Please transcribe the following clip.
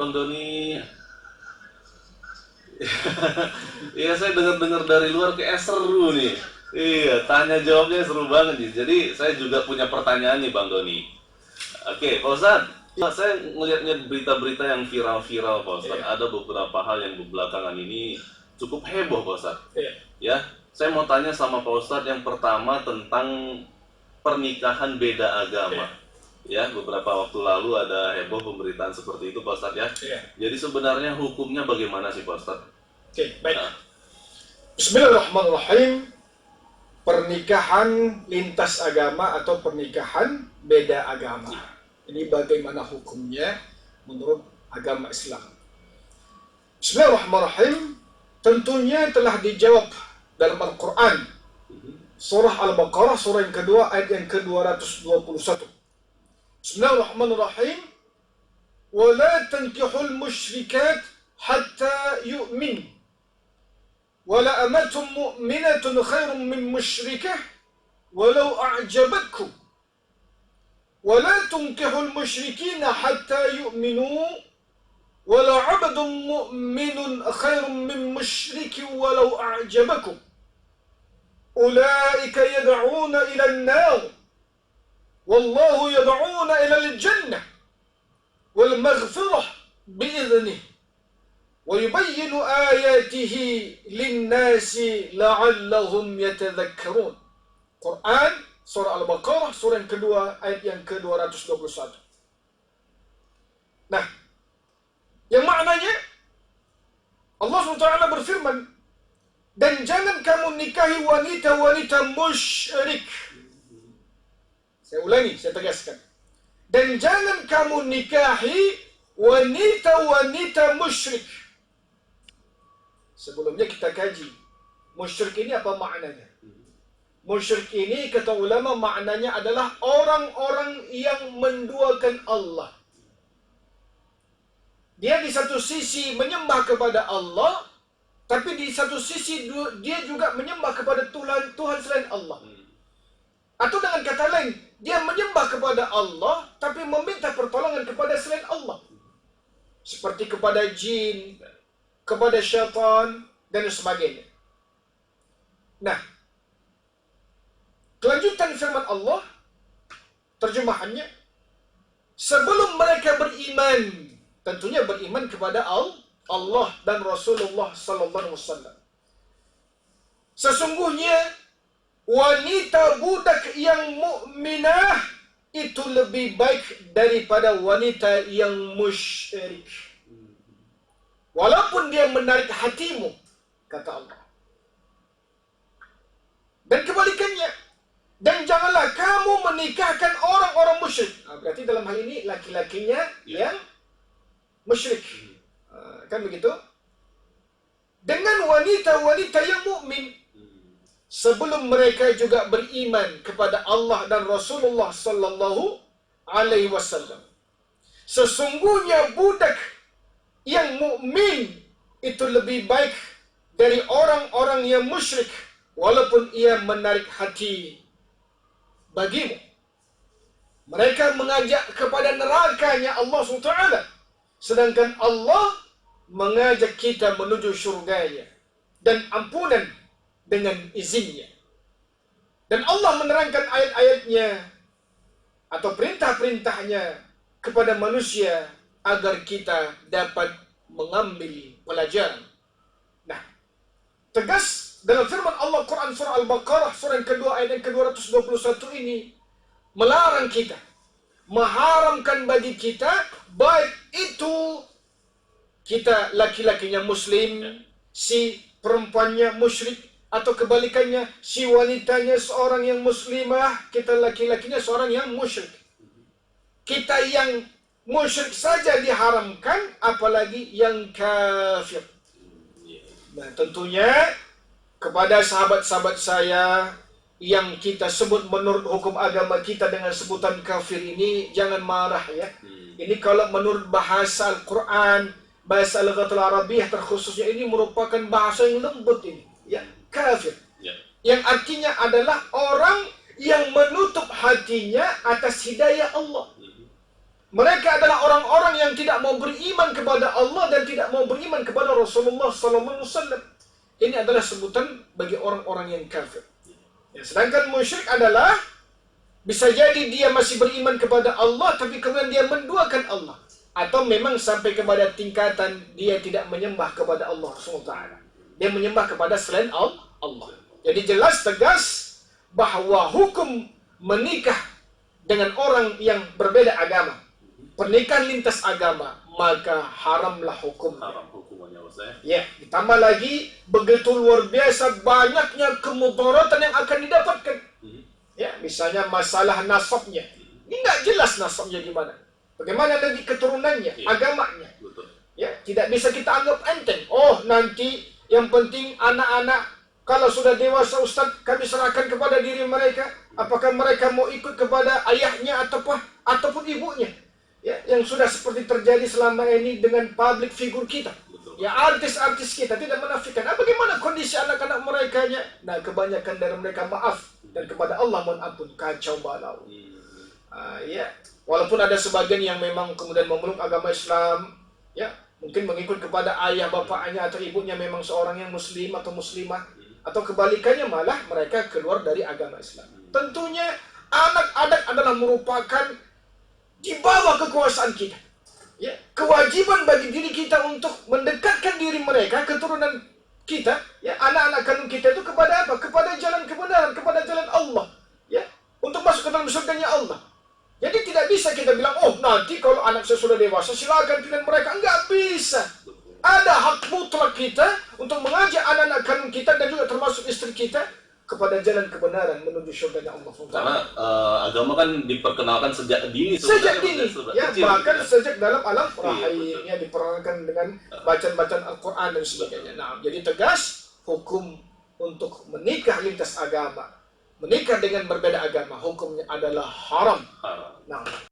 Bang Doni. Iya, saya dengar-dengar dari luar kayak seru nih. Iya, tanya jawabnya seru banget nih. Jadi saya juga punya pertanyaan nih Bang Doni. Oke, Pak Ustadz, saya ngeliat berita-berita yang viral-viral Pak Ustadz. Ada beberapa hal yang belakangan ini cukup heboh Pak Ustadz. Ya, saya mau tanya sama Pak Ustadz yang pertama tentang pernikahan beda agama. Ya, beberapa waktu lalu ada heboh pemberitaan seperti itu Pak Ustadz ya. Jadi sebenarnya hukumnya bagaimana sih Pak Ustadz? Oke, baik. Bismillahirrahmanirrahim. Pernikahan lintas agama atau pernikahan beda agama. Ini bagaimana hukumnya menurut agama Islam. Bismillahirrahmanirrahim. Tentunya telah dijawab dalam Al-Quran. Surah Al-Baqarah, surah yang kedua, ayat yang ke-221. Bismillahirrahmanirrahim. وَلَا تَنْكِحُوا الْمُشْرِكَاتِ حَتَّى يُؤْمِنُوا وَلَأَمَةٌ مُؤْمِنَةٌ خَيْرٌ مِّن مُّشْرِكَةٍ وَلَوْ أَعْجَبَتْكُمْ وَلَا تُنْكِحُوا الْمُشْرِكِينَ حَتَّى يُؤْمِنُوا وَلَعَبْدٌ مُؤْمِنٌ خَيْرٌ مِّن مُّشْرِكٍ وَلَوْ أَعْجَبَكُمْ أُولَٰئِكَ يَدْعُونَ إِلَى النَّارِ وَاللَّهُ يَدْعُونَ إِلَى الْجَنَّةِ وَالْمَغْفِرَةِ بِإِذْنِهِ وَيُبَيِّنُ آيَاتِهِ لِلنَّاسِ لَعَلَّهُمْ يَتَذَكَّرُونَ. Quran, surah Al-Baqarah, surah yang kedua, ayat yang ke-221. Nah, yang maknanya Allah SWT berfirman, dan jangan kamu nikahi wanita-wanita musyrik. Saya ulangi, saya tegaskan. Dan jangan kamu nikahi wanita-wanita musyrik. Sebelumnya kita kaji, musyrik ini apa maknanya? Musyrik ini kata ulama maknanya adalah orang-orang yang menduakan Allah. Dia di satu sisi menyembah kepada Allah, tapi di satu sisi dia juga menyembah kepada Tuhan selain Allah. Atau dengan kata lain, dia menyembah kepada Allah, tapi meminta pertolongan kepada selain Allah. Seperti kepada jin, kepada syaitan, dan sebagainya. Nah, kelanjutan firman Allah, terjemahannya, sebelum mereka beriman, tentunya beriman kepada Allah dan Rasulullah SAW. Sesungguhnya wanita budak yang mukminah itu lebih baik daripada wanita yang musyrik. Walaupun dia menarik hatimu, kata Allah. Dan kebalikannya, dan janganlah kamu menikahkan orang-orang musyrik. Berarti dalam hal ini laki-lakinya yang musyrik. Kan begitu? Dengan wanita-wanita yang mukmin, sebelum mereka juga beriman kepada Allah dan Rasulullah sallallahu alaihi wasallam. Sesungguhnya budak yang mukmin itu lebih baik dari orang-orang yang musyrik, walaupun ia menarik hati bagimu. Mereka mengajak kepada nerakanya Allah SWT, sedangkan Allah mengajak kita menuju syurganya dan ampunan dengan izinnya. Dan Allah menerangkan ayat-ayatnya atau perintah-perintahnya kepada manusia agar kita dapat mengambil pelajaran. Nah, tegas dalam firman Allah Quran surah Al-Baqarah surah yang kedua ayat yang ke-221 ini melarang kita, mengharamkan bagi kita, baik itu kita laki-lakinya muslim, si perempuannya musyrik, atau kebalikannya si wanitanya seorang yang muslimah, kita laki-lakinya seorang yang musyrik. Kita yang musyrik saja diharamkan, apalagi yang kafir. Nah, tentunya kepada sahabat-sahabat saya yang kita sebut menurut hukum agama kita dengan sebutan kafir ini, jangan marah ya. Ini kalau menurut bahasa Al-Quran, bahasa Al-Ghatul Arabiyah terkhususnya, ini merupakan bahasa yang lembut ini. Ya, kafir. Yang artinya adalah orang yang menutup hatinya atas hidayah Allah. Mereka adalah orang-orang yang tidak mau beriman kepada Allah dan tidak mau beriman kepada Rasulullah SAW. Ini adalah sebutan bagi orang-orang yang kafir. Ya, sedangkan musyrik adalah bisa jadi dia masih beriman kepada Allah tapi kemudian dia menduakan Allah, atau memang sampai kepada tingkatan dia tidak menyembah kepada Allah SWT. Dia menyembah kepada selain Allah. Jadi jelas tegas bahwa hukum menikah dengan orang yang berbeda agama, pernikahan lintas agama, maka haramlah hukumnya. Haram hukumannya, Ustaz. Ya, ditambah lagi begitu luar biasa banyaknya kemudaratan yang akan didapatkan. Ya, misalnya masalah nasabnya. Ini nggak jelas nasabnya gimana. Bagaimana lagi keturunannya, agamanya. Betul. Ya, tidak bisa kita anggap enteng. Oh, nanti yang penting anak-anak kalau sudah dewasa, Ustaz, kami serahkan kepada diri mereka. Apakah mereka mau ikut kepada ayahnya ataupun ibunya? Ya, yang sudah seperti terjadi selama ini dengan public figure kita. Betul. Ya, artis-artis kita tidak menafikan. Bagaimana kondisi anak-anak merekanya? Nah, kebanyakan dari mereka maaf dan kepada Allah mohon ampun, kacau balau. Ya, walaupun ada sebagian yang memang kemudian memeluk agama Islam, ya, mungkin mengikut kepada ayah bapaknya atau ibunya memang seorang yang muslim atau muslimah, atau kebalikannya malah mereka keluar dari agama Islam. Tentunya anak-anak adalah merupakan di bawah kekuasaan kita. Ya, kewajiban bagi diri kita untuk mendekatkan diri mereka, keturunan kita, ya, anak-anak kandung kita itu kepada apa? Kepada jalan kebenaran, kepada jalan Allah. Ya, untuk masuk ke dalam surganya Allah. Jadi tidak bisa kita bilang, oh nanti kalau anak saya sudah dewasa silakan pilihan mereka. Enggak bisa. Ada hak mutlak kita untuk mengajak anak-anak kandung kita dan juga termasuk istri kita kepada jalan kebenaran menuju surganya Allah. Karena agama kan diperkenalkan sejak dini. Sejak dini, ya, kecil, bahkan ya. sejak dalam alam rahim, betul. ya, diperkenalkan dengan bacaan-bacaan Al-Quran dan sebagainya. Nah, jadi tegas hukum untuk menikah lintas agama, menikah dengan berbeda agama, hukumnya adalah haram. Haram. Nah.